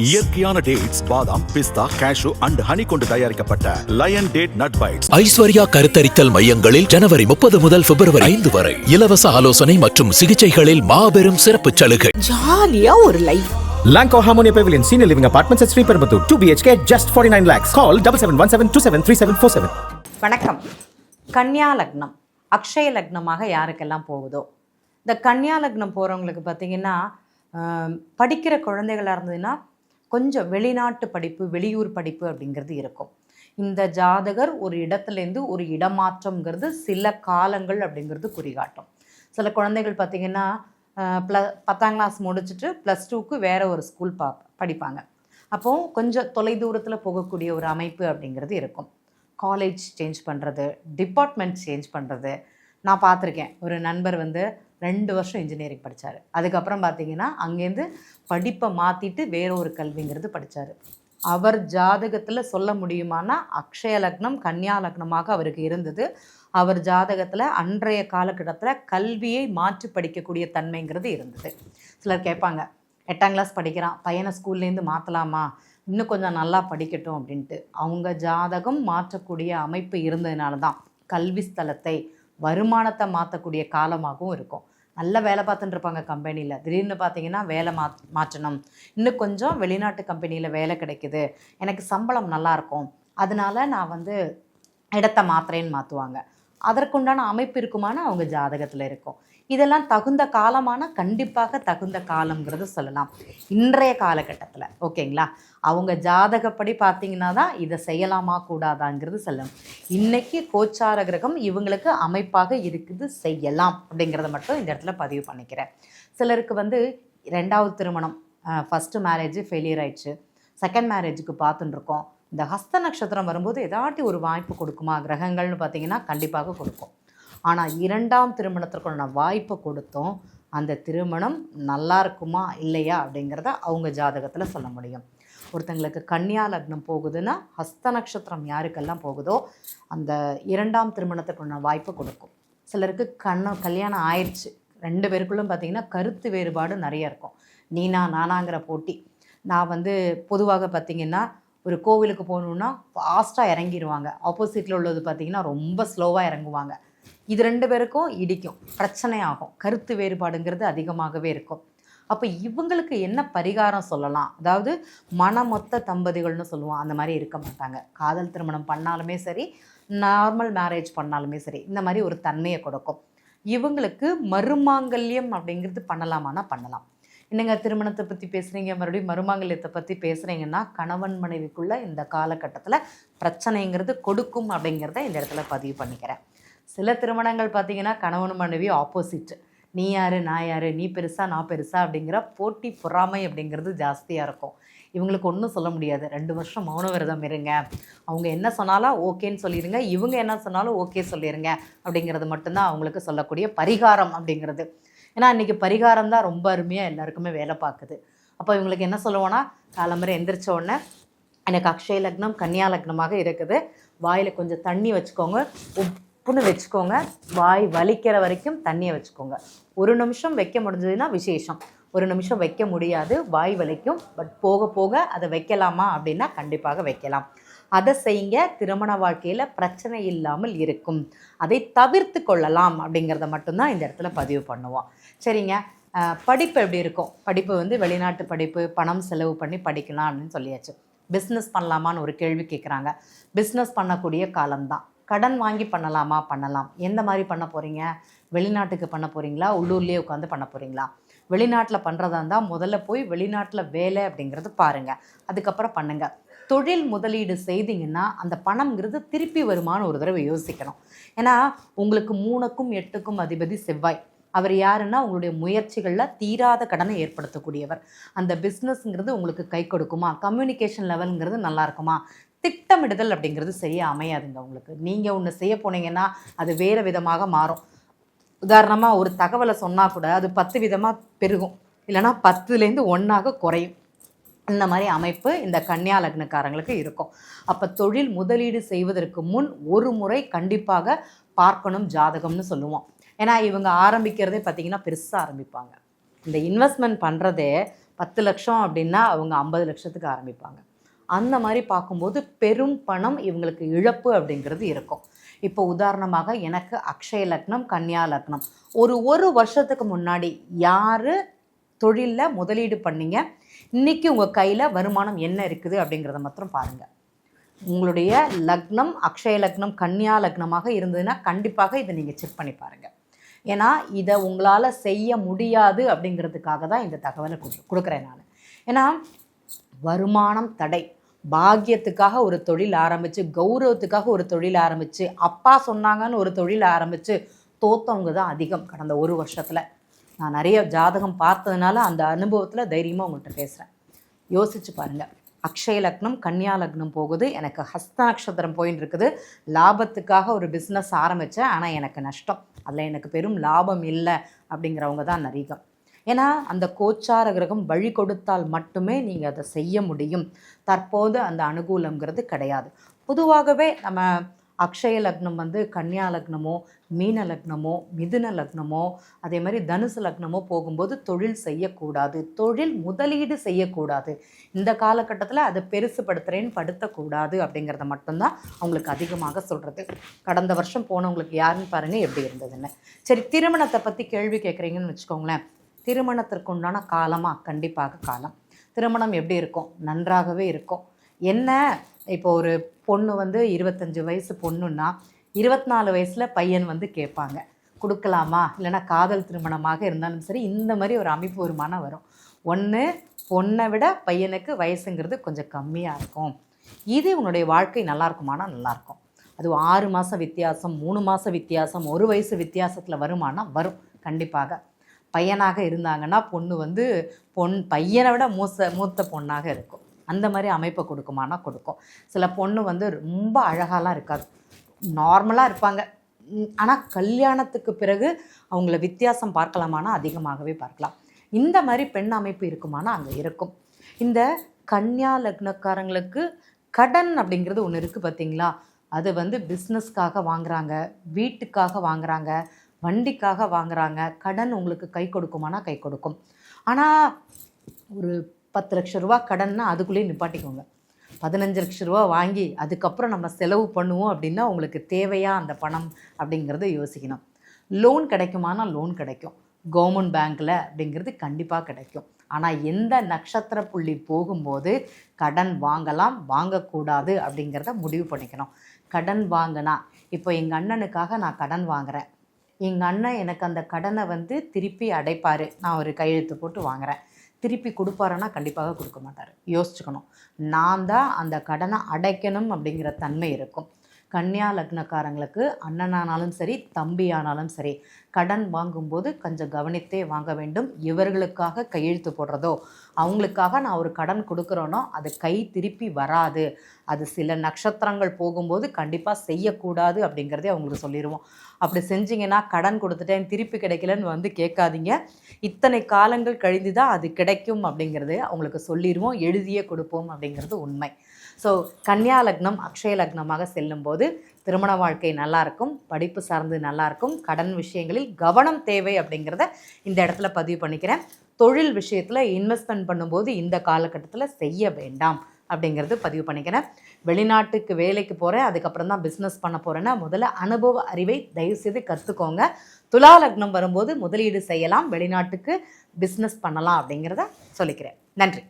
இயற்கையான டேட்ஸ், பாதாம், பிஸ்தா, cash and honey கொண்டு தயாரிக்கப்பட்ட lion date nut bites. Aishwarya கருத்தரித்தல் மையங்களில் ஜனவரி 30 முதல் பிப்ரவரி 5 வரை இலவச ஆலோசனை மற்றும் சிகிச்சைகளில் மாபெரும் சிறப்பு சலுகை. ஜாலியா ஒரு life. Lanco Harmonia Pavilion Senior Living Apartments at Sri Perambatoor 2 BHK just 49 lakhs. Call 7717273747. வணக்கம். கன்னியா லக்னம் அக்ஷய லக்னமாக யாருக்கெல்லாம் போகுதோ, இந்த கன்னியா லக்னம் போகிறவங்களுக்கு பார்த்தீங்கன்னா படிக்கிற குழந்தைகளாக இருந்ததுன்னா கொஞ்சம் வெளிநாட்டு படிப்பு, வெளியூர் படிப்பு அப்படிங்கிறது இருக்கும். இந்த ஜாதகர் ஒரு இடத்துலேருந்து ஒரு இடமாற்றம்ங்கிறது சில காலங்கள் அப்படிங்கிறது குறிகாட்டும். சில குழந்தைகள் பார்த்திங்கன்னா 10ஆம் கிளாஸ் முடிச்சுட்டு +2க்கு வேறு ஒரு ஸ்கூல் படிப்பாங்க. அப்போது கொஞ்சம் தொலைதூரத்தில் போகக்கூடிய ஒரு அமைப்பு அப்படிங்கிறது இருக்கும். காலேஜ் சேஞ்ச் பண்ணுறது, டிபார்ட்மெண்ட் சேஞ்ச் பண்ணுறது. நான் பார்த்துருக்கேன். ஒரு நண்பர் 2 வருஷம் இன்ஜினியரிங் படித்தார். அதுக்கப்புறம் பார்த்திங்கன்னா அங்கேருந்து படிப்பை மாற்றிட்டு வேற ஒரு கல்விங்கிறது படித்தார். அவர் ஜாதகத்தில் சொல்ல முடியுமானா அக்ஷய லக்னம் கன்னியா லக்னமாக அவருக்கு இருந்தது. அவர் ஜாதகத்தில் அன்றைய காலகட்டத்தில் கல்வியை மாற்றி படிக்கக்கூடிய தன்மைங்கிறது இருந்தது. சிலர் கேட்பாங்க, 8ஆம் கிளாஸ் படிக்கிறான், பையனை ஸ்கூல்லேருந்து மாற்றலாமா, இன்னும் கொஞ்சம் நல்லா படிக்கட்டும் அப்படின்ட்டு. அவங்க ஜாதகம் மாற்றக்கூடிய அமைப்பு இருந்ததுனால தான் கல்வி ஸ்தலத்தை, வருமானத்தை மாற்றக்கூடிய காலமாகவும் இருக்கும். நல்ல வேலை பார்த்துட்டு இருப்பாங்க கம்பெனியில், திடீர்னு பார்த்தீங்கன்னா வேலை மாற்றணும், இன்னும் கொஞ்சம் வெளிநாட்டு கம்பெனியில் வேலை கிடைக்குது, எனக்கு சம்பளம் நல்லாயிருக்கும், அதனால நான் இடத்த மாத்திரேன்னு மாற்றுவாங்க. அதற்குண்டான அமைப்பு இருக்குமானா அவங்க ஜாதகத்தில் இருக்கும். இதெல்லாம் தகுந்த காலமான கண்டிப்பாக தகுந்த காலங்கிறது சொல்லலாம் இன்றைய காலகட்டத்தில். ஓகேங்களா? அவங்க ஜாதகப்படி பார்த்தீங்கன்னா தான் இதை செய்யலாமா கூடாதாங்கிறது சொல்லணும். இன்றைக்கி கோச்சார கிரகம் இவங்களுக்கு அமைப்பாக இருக்குது, செய்யலாம் அப்படிங்கிறத மட்டும் இந்த இடத்துல பதிவு பண்ணிக்கிறேன். சிலருக்கு 2வது திருமணம், ஃபஸ்ட்டு மேரேஜ் ஃபெயிலியர் ஆயிடுச்சு, செகண்ட் மேரேஜுக்கு பார்த்துட்டுருக்கோம். இந்த ஹஸ்த நட்சத்திரம் வரும்போது ஏதாட்டி ஒரு வாய்ப்பு கொடுக்குமா கிரகங்கள்னு பார்த்தீங்கன்னா கண்டிப்பாக கொடுக்கும். ஆனால் 2ஆம் திருமணத்திற்குள்ள வாய்ப்பை கொடுத்தோம், அந்த திருமணம் நல்லா இருக்குமா இல்லையா அப்படிங்கிறத அவங்க ஜாதகத்தில் சொல்ல முடியும். ஒருத்தங்களுக்கு கன்னியா லக்னம் போகுதுன்னா ஹஸ்த நட்சத்திரம் யாருக்கெல்லாம் போகுதோ அந்த 2ஆம் திருமணத்துக்குள்ள வாய்ப்பை கொடுக்கும். சிலருக்கு கல்யாணம் ஆயிடுச்சு, 2 பேருக்குள்ளும் பார்த்திங்கன்னா கருத்து வேறுபாடு நிறைய இருக்கும். நீனா நானாங்கிற போட்டி. நான் பொதுவாக பார்த்திங்கன்னா ஒரு கோவிலுக்கு போகணுன்னா ஃபாஸ்ட்டாக இறங்கிடுவாங்க, ஆப்போசிட்டில் உள்ளது பார்த்திங்கன்னா ரொம்ப ஸ்லோவாக இறங்குவாங்க. இது 2 பேருக்கும் இடிக்கும், பிரச்சனை ஆகும், கருத்து வேறுபாடுங்கிறது அதிகமாகவே இருக்கும். அப்போ இவங்களுக்கு என்ன பரிகாரம் சொல்லலாம்? அதாவது மனமொத்த தம்பதிகள்னு சொல்லுவோம், அந்த மாதிரி இருக்க மாட்டாங்க. காதல் திருமணம் பண்ணாலுமே சரி, நார்மல் மேரேஜ் பண்ணாலுமே சரி, இந்த மாதிரி ஒரு தன்மையை கொடுக்கும். இவங்களுக்கு மறுமாங்கல்யம் அப்படிங்கிறது பண்ணலாமான்னா பண்ணலாம். என்னங்க திருமணத்தை பற்றி பேசுகிறீங்க, மறுபடியும் மறுமாங்கல்யத்தை பற்றி பேசுகிறீங்கன்னா கணவன் மனைவிக்குள்ளே இந்த காலகட்டத்தில் பிரச்சனைங்கிறது கொடுக்கும் அப்படிங்கிறத இந்த இடத்துல பதிவு பண்ணிக்கிறேன். சில திருமணங்கள் பார்த்திங்கன்னா கணவன் மனைவி ஆப்போசிட், நீ யார் நான் யார், நீ பெருசா நான் பெருசா அப்படிங்கிற போட்டி பொறாமை அப்படிங்கிறது ஜாஸ்தியாக இருக்கும். இவங்களுக்கு ஒன்றும் சொல்ல முடியாது. 2 வருஷம் மௌன விரதம் இருங்க, அவங்க என்ன சொன்னாலும் ஓகேன்னு சொல்லிடுங்க, இவங்க என்ன சொன்னாலும் ஓகே சொல்லிடுங்க அப்படிங்கிறது மட்டும்தான் அவங்களுக்கு சொல்லக்கூடிய பரிகாரம் அப்படிங்கிறது. ஏன்னா இன்றைக்கி பரிகாரம் தான் ரொம்ப அருமையாக எல்லாருக்குமே வேலை பார்க்குது. அப்போ இவங்களுக்கு என்ன சொல்லுவோன்னா, காலம்பரை எந்திரிச்ச உடனே எனக்கு அக்ஷய லக்னம் கன்னியா லக்னமாக இருக்குது, வாயில் கொஞ்சம் தண்ணி வச்சுக்கோங்க, உப்புன்னு வச்சுக்கோங்க, வாய் வலிக்கிற வரைக்கும் தண்ணியை வச்சுக்கோங்க. 1 நிமிஷம் வைக்க முடிஞ்சதுன்னா விசேஷம், 1 நிமிஷம் வைக்க முடியாது, வாய் வலிக்கும். பட் போக போக அதை வைக்கலாமா அப்படின்னா கண்டிப்பாக வைக்கலாம். அதை செய்யுங்க, திருமண வாழ்க்கையில் பிரச்சனை இல்லாமல் இருக்கும், அதை தவிர்த்து கொள்ளலாம் அப்படிங்கிறத மட்டும்தான் இந்த இடத்துல பதிவு பண்ணுவோம். சரிங்க, படிப்பு எப்படி இருக்கும்? படிப்பு வெளிநாட்டு படிப்பு, பணம் செலவு பண்ணி படிக்கலாம் அப்படின்னு சொல்லியாச்சு. பிஸ்னஸ் பண்ணலாமான்னு ஒரு கேள்வி கேட்குறாங்க. பிஸ்னஸ் பண்ணக்கூடிய காலம்தான். கடன் வாங்கி பண்ணலாமா? பண்ணலாம். எந்த மாதிரி பண்ண போகிறீங்க? வெளிநாட்டுக்கு பண்ண போகிறீங்களா, உள்ளூர்லேயே உட்காந்து பண்ண போகிறீங்களா? வெளிநாட்டில் பண்ணுறதா இருந்தால் முதல்ல போய் வெளிநாட்டில் வேலை அப்படிங்கிறது பாருங்கள், அதுக்கப்புறம் பண்ணுங்கள். தொழில் முதலீடு செய்தீங்கன்னா அந்த பணம்ங்கிறது திருப்பி வருமானு ஒரு தடவை யோசிக்கணும். ஏன்னா உங்களுக்கு 3க்கும் 8க்கும் அதிபதி செவ்வாய். அவர் யாருன்னா உங்களுடைய முயற்சிகளில் தீராத கடனை ஏற்படுத்தக்கூடியவர். அந்த பிஸ்னஸ்ங்கிறது உங்களுக்கு கை கொடுக்குமா? கம்யூனிகேஷன் லெவலுங்கிறது நல்லா இருக்குமா? திட்டமிடுதல் அப்படிங்கிறது சரியாக அமையாதுங்க உங்களுக்கு. நீங்கள் ஒன்று செய்ய போனீங்கன்னா அது வேறு விதமாக மாறும். உதாரணமாக ஒரு தகவலை சொன்னால் கூட அது 10 விதமாக பெருகும், இல்லைனா 10லேருந்து 1ஆக குறையும். இந்த மாதிரி அமைப்பு இந்த கன்னியா லக்னக்காரங்களுக்கு இருக்கும். அப்போ தொழில் முதலீடு செய்வதற்கு முன் ஒரு முறை கண்டிப்பாக பார்க்கணும் ஜாதகம்னு சொல்லுவோம். ஏன்னா இவங்க ஆரம்பிக்கிறதே பார்த்திங்கன்னா பெருசாக ஆரம்பிப்பாங்க. இந்த இன்வெஸ்ட்மெண்ட் பண்ணுறதே 10 லட்சம் அப்படின்னா அவங்க 50 லட்சத்துக்கு ஆரம்பிப்பாங்க. அந்த மாதிரி பார்க்கும்போது பெரும் பணம் இவங்களுக்கு இழப்பு அப்படிங்கிறது இருக்கும். இப்போ உதாரணமாக எனக்கு அக்ஷய லக்னம், கன்னியா லக்னம். ஒரு வருஷத்துக்கு முன்னாடி யார் தொழிலில் முதலீடு பண்ணீங்க, இன்றைக்கி உங்கள் கையில் வருமானம் என்ன இருக்குது அப்படிங்கிறத மாத்திரம் பாருங்கள். உங்களுடைய லக்னம் அக்ஷய லக்னம், கன்னியா லக்னமாக இருந்ததுன்னா கண்டிப்பாக இதை நீங்கள் செக் பண்ணி பாருங்கள். ஏன்னா இதை உங்களால் செய்ய முடியாது அப்படிங்கிறதுக்காக தான் இந்த தகவலை கொடுக்குறேன் நான். ஏன்னா வருமானம் தடை, பாக்கியத்துக்காக ஒரு தொழில் ஆரம்பித்து, கௌரவத்துக்காக ஒரு தொழில் ஆரம்பித்து, அப்பா சொன்னாங்கன்னு ஒரு தொழில் ஆரம்பித்து தோற்றவங்க தான் அதிகம் கடந்த ஒரு வருஷத்தில். நான் நிறைய ஜாதகம் பார்த்ததுனால அந்த அனுபவத்தில் தைரியமாக உங்கள்கிட்ட பேசுகிறேன். யோசிச்சு பாருங்கள். அக்ஷய லக்னம், கன்னியா லக்னம் போகுது, எனக்கு ஹஸ்த நட்சத்திரம் போயின்னு இருக்குது, லாபத்துக்காக ஒரு பிஸ்னஸ் ஆரம்பித்தேன், ஆனால் எனக்கு நஷ்டம், அதில் எனக்கு பெரும் லாபம் இல்லை அப்படிங்கிறவங்க தான் அதிகம். ஏன்னா அந்த கோச்சார கிரகம் வழி கொடுத்தால் மட்டுமே நீங்கள் அதை செய்ய முடியும். தற்போது அந்த அனுகூலங்கிறது கிடையாது. பொதுவாகவே நம்ம அக்ஷய லக்னம் கன்னியா லக்னமோ, மீன லக்னமோ, மிதுன லக்னமோ, அதே மாதிரி தனுசு லக்னமோ போகும்போது தொழில் செய்யக்கூடாது, தொழில் முதலீடு செய்யக்கூடாது. இந்த காலகட்டத்தில் அதை பெருசுப்படுத்துகிறேன்னு படுத்தக்கூடாது அப்படிங்கிறத மட்டும்தான் அவங்களுக்கு அதிகமாக சொல்கிறது. கடந்த வருஷம் போனவங்களுக்கு யாருன்னு பாருங்கள் எப்படி இருந்ததுன்னு. சரி, திருமணத்தை பற்றி கேள்வி கேட்குறீங்கன்னு வச்சுக்கோங்களேன். திருமணத்திற்கு உண்டான காலமாக கண்டிப்பாக காலம். திருமணம் எப்படி இருக்கும்? நன்றாகவே இருக்கும். என்ன, இப்போ ஒரு பொண்ணு 25 வயசு பொண்ணுன்னா 24 வயசில் பையன் கேட்பாங்க, கொடுக்கலாமா? இல்லைனா காதல் திருமணமாக இருந்தாலும் சரி, இந்த மாதிரி ஒரு அமைப்பு ஒரு மனம் வரும். ஒன்று, பொண்ணை விட பையனுக்கு வயசுங்கிறது கொஞ்சம் கம்மியாக இருக்கும். இது உன்னுடைய வாழ்க்கை நல்லா இருக்குமானா நல்லாயிருக்கும். அது 6 மாதம் வித்தியாசம், 3 மாதம் வித்தியாசம், 1 வயசு வித்தியாசத்தில் வருமானா வரும் கண்டிப்பாக. பையனாக இருந்தாங்கன்னா பொண்ணு பையனை விட மூத்த பொண்ணாக இருக்கும். அந்த மாதிரி அமைப்பை கொடுக்குமானா கொடுக்கும். சில பொண்ணு ரொம்ப அழகாலாம் இருக்காது, நார்மலாக இருப்பாங்க. ஆனால் கல்யாணத்துக்கு பிறகு அவங்கள வித்தியாசம் பார்க்கலாமானா அதிகமாகவே பார்க்கலாம். இந்த மாதிரி பெண் அமைப்பு இருக்குமானா அங்கே இருக்கும். இந்த கன்னியா லக்னக்காரங்களுக்கு கடன் அப்படிங்கிறது ஒன்று இருக்குது பார்த்தீங்களா? அது பிஸ்னஸ்க்காக வாங்குறாங்க, வீட்டுக்காக வாங்குறாங்க, வண்டிக்காக வாங்குறாங்க. கடன் உங்களுக்கு கை கொடுக்குமானா கை கொடுக்கும். ஆனால் ஒரு 10 லட்ச ரூபா கடன்னா அதுக்குள்ளேயே நிப்பாட்டிக்கோங்க. 15 லட்ச ரூபா வாங்கி அதுக்கப்புறம் நம்ம செலவு பண்ணுவோம் அப்படின்னா உங்களுக்கு தேவையா அந்த பணம் அப்படிங்கிறத யோசிக்கணும். லோன் கிடைக்குமானா லோன் கிடைக்கும், கவர்மெண்ட் பேங்க்கில் அப்படிங்கிறது கண்டிப்பாக கிடைக்கும். ஆனால் எந்த நட்சத்திர புள்ளி போகும்போது கடன் வாங்கலாம் வாங்கக்கூடாது அப்படிங்கிறத முடிவு பண்ணிக்கணும். கடன் வாங்கினா, இப்போ எங்கள் அண்ணனுக்காக நான் கடன் வாங்குகிறேன், எங்கள் அண்ணன் எனக்கு அந்த கடனை திருப்பி அடைப்பார், நான் ஒரு கையெழுத்து போட்டு வாங்குகிறேன், திருப்பி கொடுப்பாருன்னா கண்டிப்பாக கொடுக்க மாட்டார். யோசிச்சுக்கணும். நான் தான் அந்த கடனை அடைக்கணும் அப்படிங்கிற தன்மை இருக்கும். கன்னியா லக்னக்காரங்களுக்கு அண்ணனானாலும் சரி, தம்பி ஆனாலும் சரி, கடன் வாங்கும்போது கொஞ்சம் கவனித்தே வாங்க வேண்டும். இவர்களுக்காக கையெழுத்து போடுறதோ, அவங்களுக்காக நான் ஒரு கடன் கொடுக்குறோனோ அது கை திருப்பி வராது. அது சில நட்சத்திரங்கள் போகும்போது கண்டிப்பாக செய்யக்கூடாது அப்படிங்கிறதே அவங்களுக்கு சொல்லிடுவோம். அப்படி செஞ்சிங்கன்னா கடன் கொடுத்துட்டேன் திருப்பி கிடைக்கலன்னு கேட்காதீங்க. இத்தனை காலங்கள் கழிந்து தான் அது கிடைக்கும் அப்படிங்கிறது அவங்களுக்கு சொல்லிடுவோம், எழுதியே கொடுப்போம் அப்படிங்கிறது உண்மை. ஸோ கன்னியா லக்னம் அக்ஷய லக்னமாக செல்லும்போது திருமண வாழ்க்கை நல்லாயிருக்கும், படிப்பு சார்ந்து நல்லாயிருக்கும், கடன் விஷயங்களில் கவனம் தேவை அப்படிங்கிறத இந்த இடத்துல பதிவு பண்ணிக்கிறேன். தொழில் விஷயத்தில் இன்வெஸ்ட்மெண்ட் பண்ணும்போது இந்த காலகட்டத்தில் செய்ய வேண்டாம் அப்படிங்கிறது பதிவு பண்ணிக்கிறேன். வெளிநாட்டுக்கு வேலைக்கு போகிறேன், அதுக்கப்புறம் தான் பிஸ்னஸ் பண்ண போகிறேன்னா முதல்ல அனுபவ அறிவை தயவுசெய்து கற்றுக்கோங்க. துலா லக்னம் வரும்போது முதலீடு செய்யலாம், வெளிநாட்டுக்கு பிஸ்னஸ் பண்ணலாம் அப்படிங்கிறத சொல்லிக்கிறேன். நன்றி.